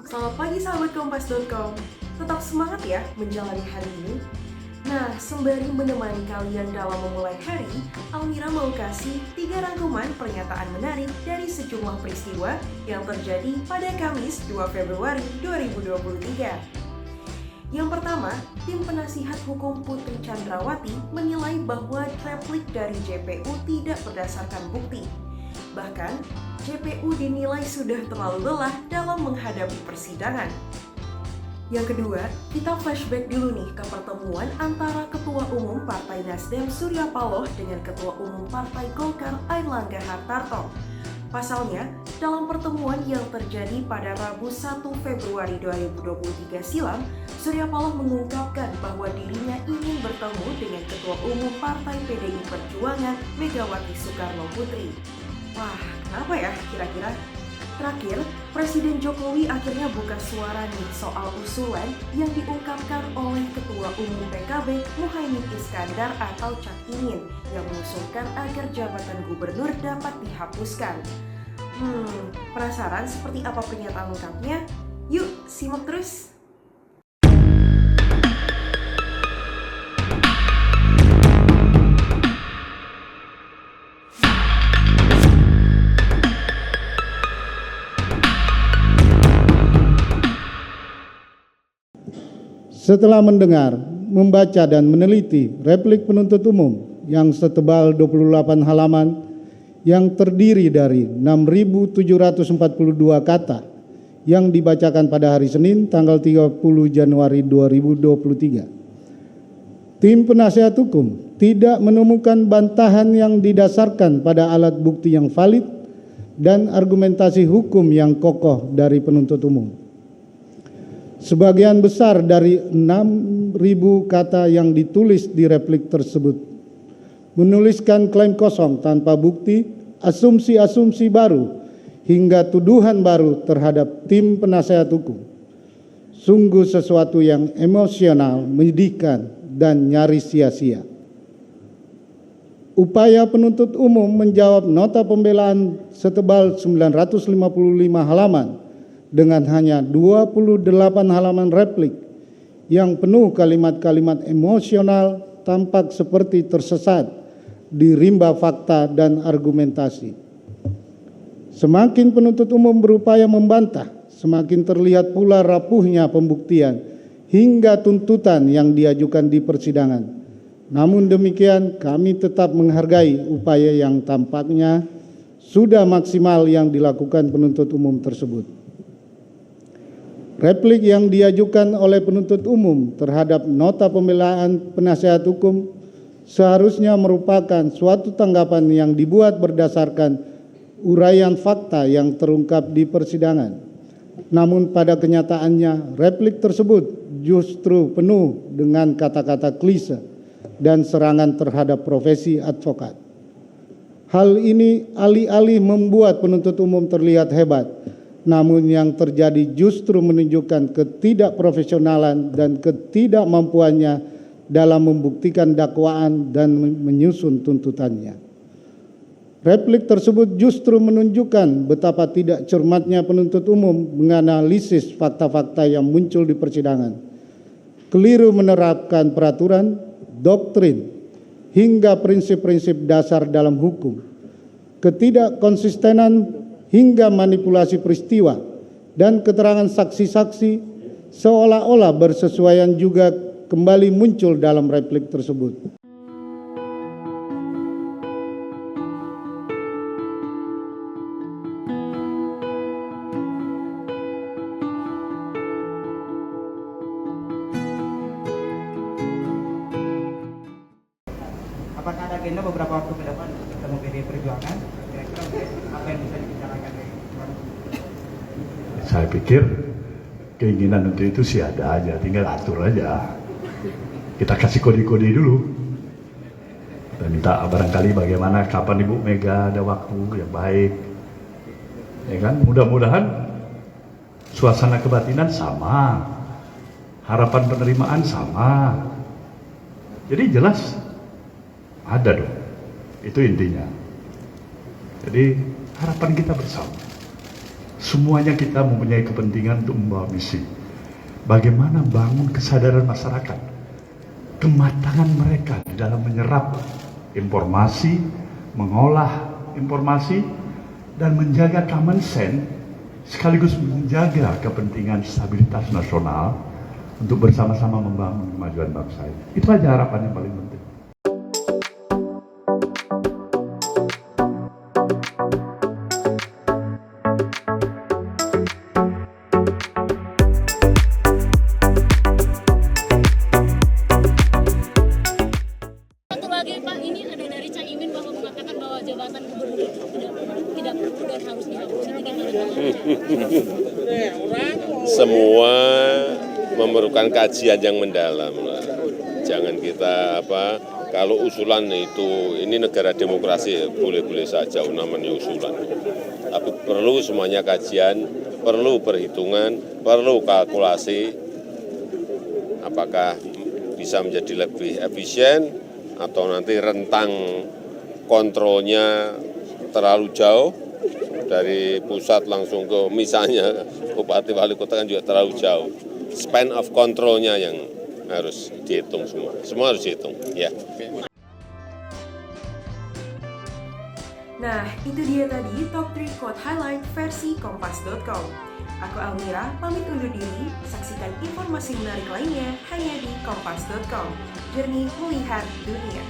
Selamat pagi sahabat Kompas.com. Tetap semangat ya menjalani hari ini. Nah, sembari menemani kalian dalam memulai hari, Almira mau kasih 3 rangkuman pernyataan menarik dari sejumlah peristiwa yang terjadi pada Kamis 2 Februari 2023. Yang pertama, tim penasihat hukum Putri Chandrawati menilai bahwa replik dari JPU tidak berdasarkan bukti. Bahkan, JPU dinilai sudah terlalu lelah dalam menghadapi persidangan. Yang kedua, kita flashback dulu nih ke pertemuan antara Ketua Umum Partai Nasdem Surya Paloh dengan Ketua Umum Partai Golkar Airlangga Hartarto. Pasalnya, dalam pertemuan yang terjadi pada Rabu 1 Februari 2023 silam, Surya Paloh mengungkapkan bahwa dirinya ingin bertemu dengan Ketua Umum Partai PDI Perjuangan Megawati Soekarno Putri. Wah, kenapa ya kira-kira? Terakhir, Presiden Jokowi akhirnya buka suara nih soal usulan yang diungkapkan oleh Ketua Umum PKB Muhaimin Iskandar atau Cak Imin yang mengusulkan agar jabatan gubernur dapat dihapuskan. Penasaran seperti apa pernyataan lengkapnya? Yuk, simak terus! Setelah mendengar, membaca dan meneliti replik penuntut umum yang setebal 28 halaman yang terdiri dari 6.742 kata yang dibacakan pada hari Senin tanggal 30 Januari 2023. Tim penasihat hukum tidak menemukan bantahan yang didasarkan pada alat bukti yang valid dan argumentasi hukum yang kokoh dari penuntut umum. Sebagian besar dari 6.000 kata yang ditulis di replik tersebut menuliskan klaim kosong tanpa bukti, asumsi-asumsi baru, hingga tuduhan baru terhadap tim penasehat hukum. Sungguh sesuatu yang emosional, menyedihkan, dan nyaris sia-sia. Upaya penuntut umum menjawab nota pembelaan setebal 955 halaman dengan hanya 28 halaman replik yang penuh kalimat-kalimat emosional tampak seperti tersesat di rimba fakta dan argumentasi. Semakin penuntut umum berupaya membantah, semakin terlihat pula rapuhnya pembuktian hingga tuntutan yang diajukan di persidangan. Namun demikian, kami tetap menghargai upaya yang tampaknya sudah maksimal yang dilakukan penuntut umum tersebut. Replik yang diajukan oleh penuntut umum terhadap nota pembelaan penasihat hukum seharusnya merupakan suatu tanggapan yang dibuat berdasarkan uraian fakta yang terungkap di persidangan. Namun pada kenyataannya, replik tersebut justru penuh dengan kata-kata klise dan serangan terhadap profesi advokat. Hal ini alih-alih membuat penuntut umum terlihat hebat, namun yang terjadi justru menunjukkan ketidakprofesionalan dan ketidakmampuannya dalam membuktikan dakwaan dan menyusun tuntutannya. Replik tersebut justru menunjukkan betapa tidak cermatnya penuntut umum menganalisis fakta-fakta yang muncul di persidangan. Keliru menerapkan peraturan, doktrin, hingga prinsip-prinsip dasar dalam hukum. Ketidakkonsistenan hingga manipulasi peristiwa dan keterangan saksi-saksi seolah-olah bersesuaian juga kembali muncul dalam replik tersebut. Apakah ada agenda beberapa waktu ke depan untuk ketemu PDI Perjuangan? Kira-kira apa yang bisa dibicarakan? Saya pikir keinginan untuk itu sih ada aja, tinggal atur aja. Kita kasih kode-kode dulu. Kita minta barangkali bagaimana, kapan Ibu Mega ada waktu yang baik. Ya kan, mudah-mudahan suasana kebatinan sama, harapan penerimaan sama. Jadi jelas ada dong, itu intinya. Jadi harapan kita bersama. Semuanya kita mempunyai kepentingan untuk membawa misi. Bagaimana bangun kesadaran masyarakat, kematangan mereka di dalam menyerap informasi, mengolah informasi, dan menjaga common sense, sekaligus menjaga kepentingan stabilitas nasional untuk bersama-sama membangun kemajuan bangsa ini. Itu aja harapan yang paling penting. Satu lagi Pak, ini ada dari Caimin bahwa mengatakan bahwa jabatan gubernur tidak perlu dan harus dihapus. Ini gimana? Semua memerlukan kajian yang mendalam. Jangan kita kalau usulan itu, ini negara demokrasi, boleh-boleh saja namanya usulan. Tapi perlu semuanya kajian, perlu perhitungan, perlu kalkulasi, apakah bisa menjadi lebih efisien atau nanti rentang kontrolnya terlalu jauh dari pusat langsung ke misalnya bupati wali kota kan juga terlalu jauh. Span of controlnya yang harus dihitung semua harus dihitung ya. Nah, itu dia tadi top 3 quote highlight versi kompas.com. Aku Almira, pamit undur diri. Saksikan informasi menarik lainnya hanya di kompas.com. Jernih melihat dunia.